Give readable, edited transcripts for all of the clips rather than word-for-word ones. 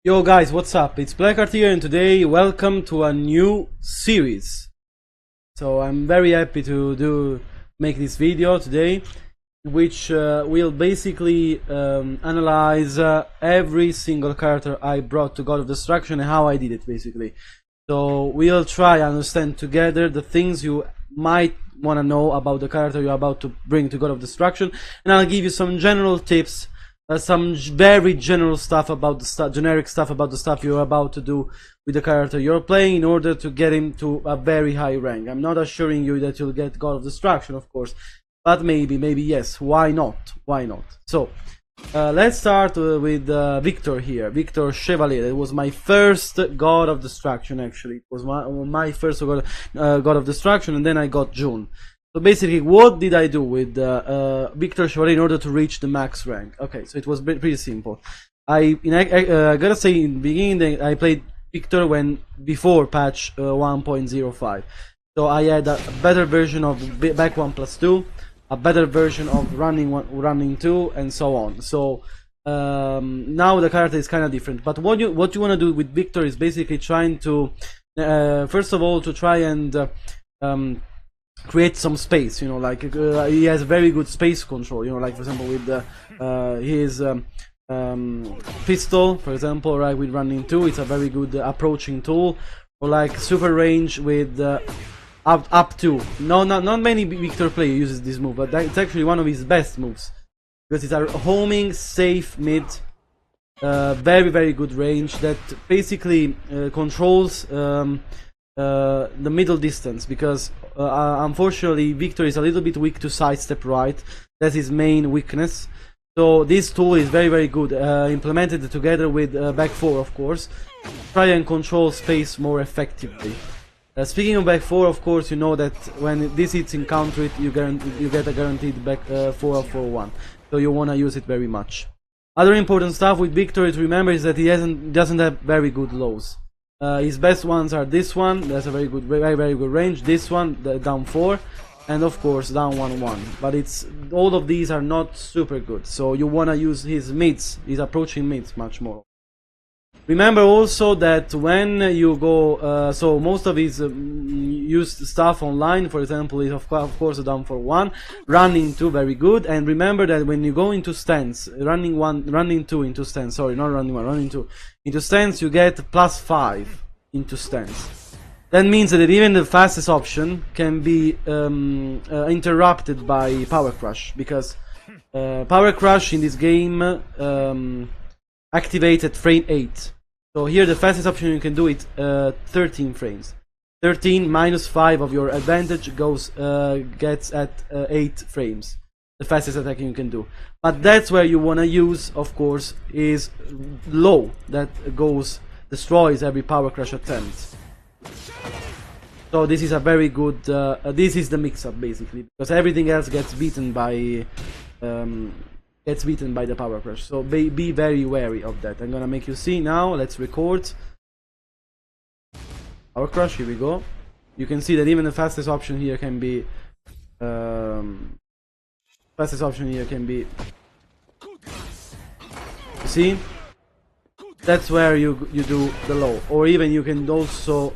Yo guys, what's up? It's Blackheart here, and today welcome to a new series. So I'm very happy to make this video today, which will basically analyze every single character I brought to God of Destruction and how I did it basically. So we'll try and understand together the things you might want to know about the character you're about to bring to God of Destruction, and I'll give you some general tips. Some very general stuff about the generic stuff about the stuff you're about to do with the character you're playing in order to get him to a very high rank. I'm not assuring you that you'll get God of Destruction, of course, but maybe yes. Why not? Why not? So let's start with Victor here. Victor Chevalier. It was my first God of Destruction. Actually, it was my first God of Destruction, and then I got June. So basically, what did I do with Victor Chevalier in order to reach the max rank? Okay, so it was pretty simple. I gotta say, in the beginning, I played Victor before patch 1.05. So I had a better version of back 1+2, a better version of running 2, and so on. So now the character is kind of different. But what you want to do with Victor is basically trying to, first of all, to try and create some space, like he has very good space control, like for example with his pistol, for example, right, with running 2, it's a very good approaching tool, or like super range with up to. No, not many Victor player uses this move, but it's actually one of his best moves, because it's a homing safe mid, very good range that basically controls the middle distance, because unfortunately Victor is a little bit weak to sidestep right. That's his main weakness. So this tool is very good, implemented together with back 4, of course. Try and control space more effectively. Speaking of back 4, of course, you know that when this hits in counter it, you get a guaranteed back 4-4-1. So you wanna use it very much. Other important stuff with Victor to remember is that he doesn't have very good lows. His best ones are this one, that's a very good range, this one, the down 4, and of course down 1-1. But all of these are not super good, so you wanna use his mids, his approaching mids much more. Remember also that when you go, so most of his used stuff online, for example, is of course a down for 1, running 2 very good, and remember that when you go into stance, running 2 into stance, sorry, not running 1, running 2 into stance, you get +5 into stance. That means that even the fastest option can be interrupted by Power Crush, because Power Crush in this game activated frame 8. So here the fastest option you can do it 13 frames. 13 minus 5 of your advantage gets at 8 frames. The fastest attack you can do. But that's where you wanna use, of course, is low. That destroys every Power Crush attempt. So this is a very good, this is the mix-up basically, because everything else gets beaten by the Power Crush. So be very wary of that. I'm gonna make you see now. Let's record Power Crush. Here we go. You can see that even the fastest option here can be you see, that's where you do the low, or even you can also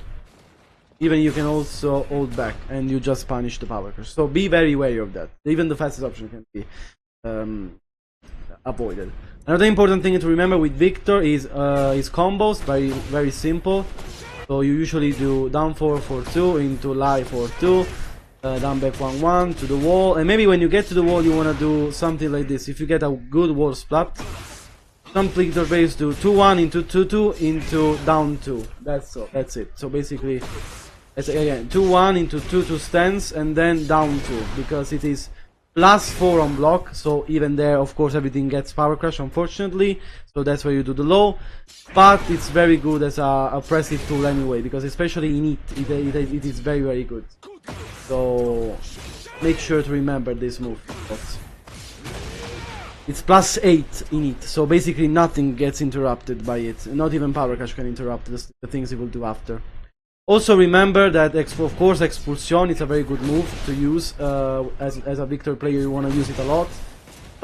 hold back and you just punish the Power Crush. So be very wary of that. Even the fastest option can be avoided. Another important thing to remember with Victor is his combos, very simple. So you usually do down 4-4-2 into lie 4-2, down back 1-1 to the wall, and maybe when you get to the wall you wanna do something like this. If you get a good wall splat, some Victor players do 2-1 into 2-2 into down 2. That's it. So basically, again 2-1 into 2-2 stance and then down 2, because it is +4 on block, so even there of course everything gets Power Crush, unfortunately, so that's where you do the low. But it's very good as a oppressive tool anyway, because especially in it is very good. So make sure to remember this move. It's +8 in it, so basically nothing gets interrupted by it, not even Power Crush can interrupt the things it will do after. Also remember that, of course, Expulsion is a very good move to use as a Victor player. You want to use it a lot,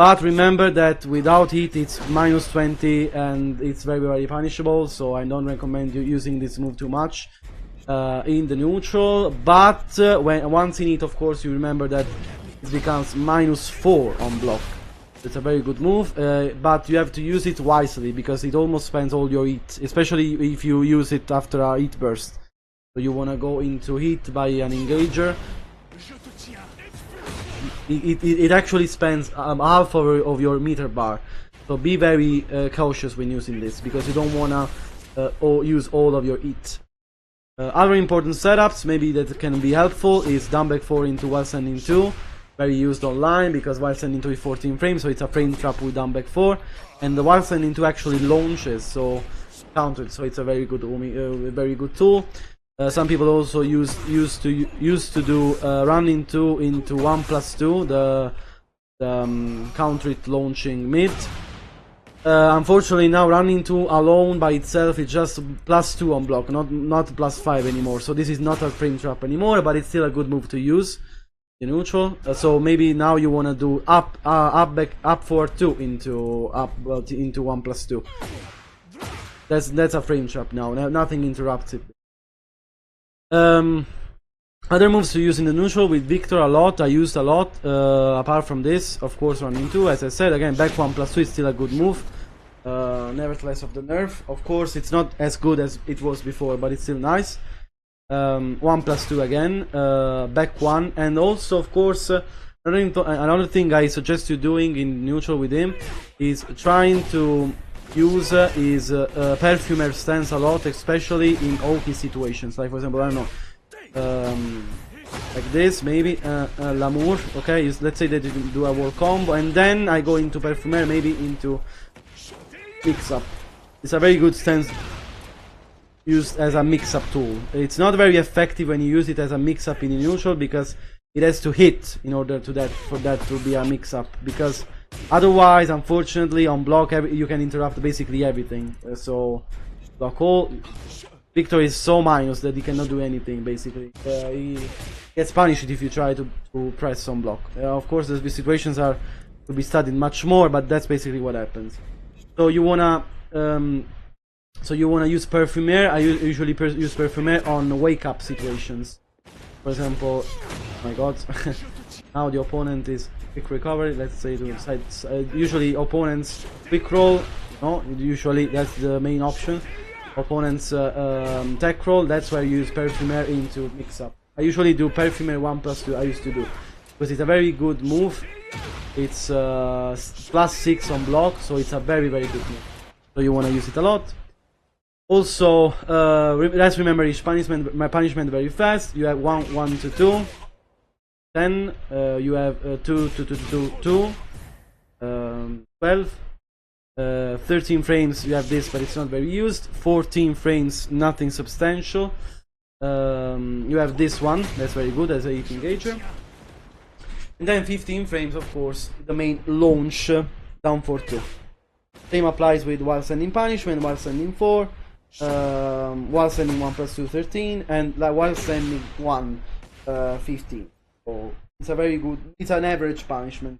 But remember that without hit it's -20 and it's very very punishable, so I don't recommend you using this move too much in the neutral. But once in it, of course, you remember that it becomes -4 on block. It's a very good move, but you have to use it wisely because it almost spends all your hit, especially if you use it after a hit burst. So you wanna go into hit by an engager. It actually spends half of your meter bar, so be very cautious when using this because you don't wanna use all of your hit. Other important setups maybe that can be helpful is down back 4 into while sending 2. Very used online because while sending 2 is 14 frames, so it's a frame trap with down back 4, and the while sending 2 actually launches, so countered, so it's a very good tool. Some people also used to do running 2 into 1+2, the counter it launching mid. Unfortunately now running 2 alone by itself is just +2 on block, not +5 anymore, so this is not a frame trap anymore, but it's still a good move to use in neutral. So maybe now you wanna do up 4-2 into 1+2. That's a frame trap now. Nothing interrupts it. Other moves to use in the neutral with Victor a lot. I used a lot. Apart from this, of course, running 2. As I said, again, back 1+2 is still a good move. Nevertheless, of the nerf. Of course, it's not as good as it was before, but it's still nice. 1+2 again, back 1, and also of course another thing I suggest you doing in neutral with him is trying to use his perfumer stance a lot, especially in Oki situations, like for example, I don't know, like this maybe, L'amour, okay, let's say that you can do a wall combo and then I go into perfumer, maybe into mix up. It's a very good stance used as a mix-up tool. It's not very effective when you use it as a mix-up in neutral because it has to hit in order for that to be a mix-up, because otherwise, unfortunately, on block you can interrupt basically everything. So block all. Victor is so minus that he cannot do anything basically. He gets punished if you try to press on block. Of course, the situations are to be studied much more, but that's basically what happens. So you wanna use Perfumer. I usually use Perfumer on wake-up situations. For example, oh my god, now the opponent is quick recovery, let's say to sides. Usually opponents quick roll, no, usually that's the main option. Opponents tech roll, that's where you use Perfumer into mix-up. I usually do Perfumer 1+2, I used to do, because it's a very good move. It's +6 on block, so it's a very good move. So you want to use it a lot. Also, let's remember each punishment very fast. You have 1 to 2, 10. You have 2 to 2, 12. 13 frames. You have this, but it's not very used. 14 frames, nothing substantial. You have this one. That's very good as a hit engager. And then 15 frames, of course, the main launch down for 2. Same applies with while sending punishment, while sending 4. While sending 1+2 13 and while sending 1 15. So it's a very good, it's an average punishment,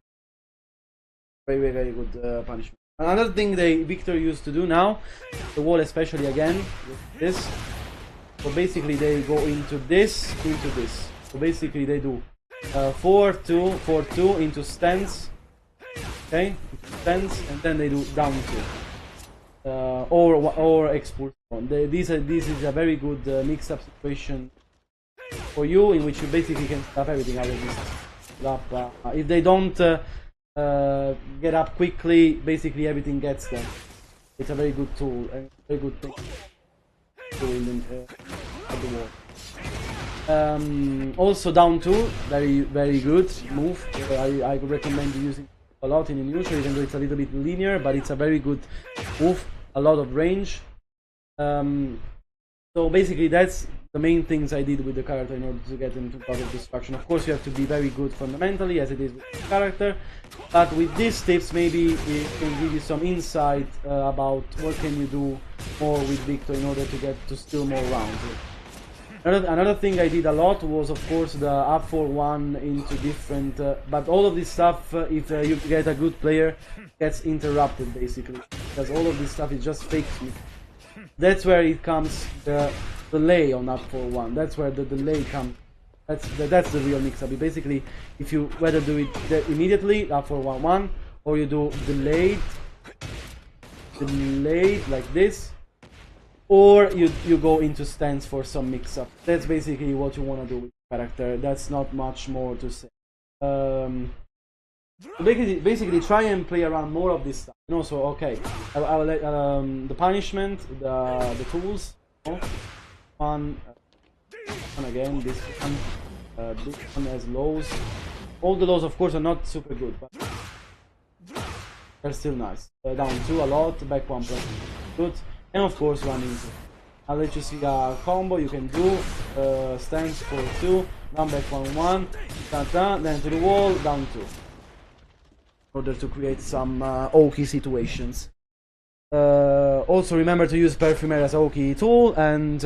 very good punishment. Another thing Victor used to do now, the wall especially again with this, so basically they go into this, so basically they do 4-2 4-2 into stance, okay, stance, and then they do down 2 or expulsion. This is a very good mix-up situation for you, in which you basically can stop everything out of this. If they don't get up quickly, basically everything gets them. It's a very good tool and very good thing at the wall. Also down 2, very good move. I recommend you using a lot in the neutral, even though it's a little bit linear, but it's a very good move, a lot of range. So basically that's the main things I did with the character in order to get into part of destruction. Of course you have to be very good fundamentally, as it is with the character, but with these tips maybe it can give you some insight about what can you do more with Victor in order to get to still more rounds. Another thing I did a lot was, of course, the up for one into different. But all of this stuff, if you get a good player, gets interrupted basically, because all of this stuff is just fake speed. That's where it comes the delay on up for one. That's where the delay comes. That's the real mix-up. Basically, if you whether do it immediately up for 1-1, or you do delayed like this, or you go into stance for some mix-up. That's basically what you want to do with the character. That's not much more to say. Basically try and play around more of this stuff. You know, so okay, I will let the punishment, the tools, you know? One again, this one has lows. All the lows, of course, are not super good, but they're still nice. Down 2 a lot, back 1 plus good, and of course 1 into. I'll let you see a combo you can do. Stance for 2, down back 1-1, then to the wall, down 2. In order to create some Oki situations. Also remember to use Perfumer as Oki tool, and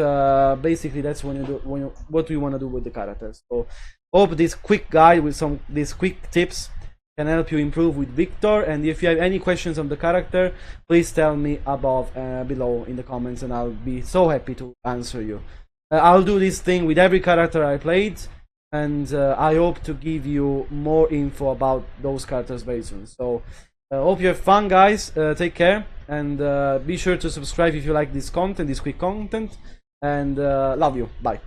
basically that's when you do what you want to do with the characters. So hope this quick guide with these quick tips can help you improve with Victor, and if you have any questions on the character, please tell me below in the comments, and I'll be so happy to answer you. I'll do this thing with every character I played, and I hope to give you more info about those characters very soon. So hope you have fun, guys. Take care, and be sure to subscribe if you like this content, this quick content, and love you. Bye.